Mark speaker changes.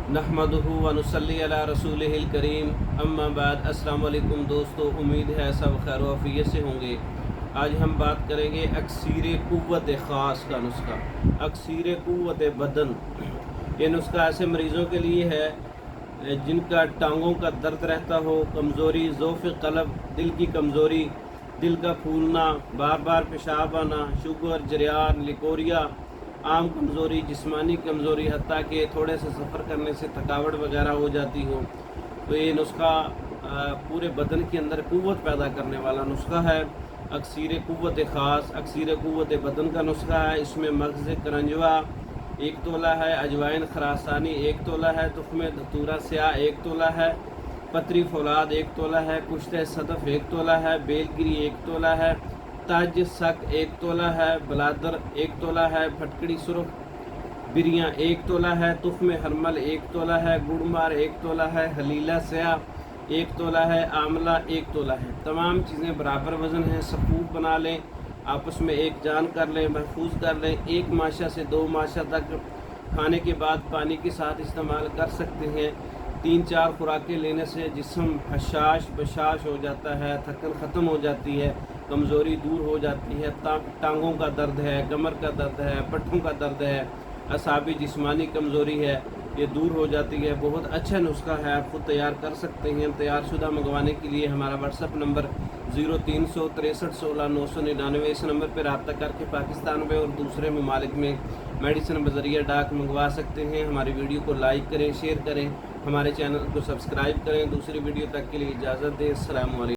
Speaker 1: नहमदुहु व नुसल्ली अला रसूलिहिल करीम अम्मा बाद। अस्सलाम वालेकुम दोस्तों, उम्मीद है सब खैर व आफियत से होंगे। आज हम बात करेंगे अक्सीर क़ुव्वत ख़ास का नुस्खा, अक्सीर क़ुव्वत बदन। ये नुस्खा ऐसे मरीज़ों के लिए है जिनका टांगों का दर्द रहता हो, कमज़ोरी, ज़ौफ़ क़ल्ब, दिल की कमज़ोरी, दिल का फूलना, बार बार पेशाब आना, शुगर, जरियान, लिकोरिया, आम कमज़ोरी, जिस्मानी कमज़ोरी, हत्ता कि थोड़े से सफ़र करने से थकावट वगैरह हो जाती हो, तो ये नुस्खा पूरे बदन के अंदर क़ुव्वत पैदा करने वाला नुस्खा है। अक्सीर क़ुव्वत ख़ास, अक्सीर क़ुव्वत बदन का नुस्खा है। इसमें मग़ज़ करंजवा 1 तोला है, अजवाइन खरासानी 1 तोला है, तुख़्म धतूरा स्याह 1 तोला है, पतरी फौलाद 1 तोला है, कुश्ते सदफ़ 1 तोला है, बेलगिरी 1 तोला है, ताज सक 1 तोला है, बलादर 1 तोला है, फटकड़ी सुरख बिरियाँ 1 तोला है, तुख़्म हरमल 1 तोला है, गुड़मार 1 तोला है, हलीला स्याह 1 तोला है, आमला 1 तोला है। तमाम चीज़ें बराबर वज़न हैं। सफ़ूफ बना लें, आपस में एक जान कर लें, महफूज कर लें। 1 माशा से 2 माशा तक खाने के बाद पानी के साथ इस्तेमाल कर सकते हैं। 3-4 खुराकें लेने से जिस्म हशाश बशाश हो जाता है, थकन ख़त्म हो जाती है, कमज़ोरी दूर हो जाती है। टांगों का दर्द है, कमर का दर्द है, पट्ठों का दर्द है, असाबी जिस्मानी कमज़ोरी है, ये दूर हो जाती है। बहुत अच्छा नुस्खा है, आप खुद तैयार कर सकते हैं। तैयारशुदा मंगवाने के लिए हमारा व्हाट्सअप नंबर 036316 999, इस नंबर पर रब्ता करके पाकिस्तान में और दूसरे ममालिक में मेडिसिन बज़रिया डाक मंगवा सकते हैं। हमारी वीडियो को लाइक करें, शेयर करें, हमारे चैनल को सब्सक्राइब करें। दूसरी वीडियो तक के लिए इजाज़त दें। अस्सलामु अलैकुम।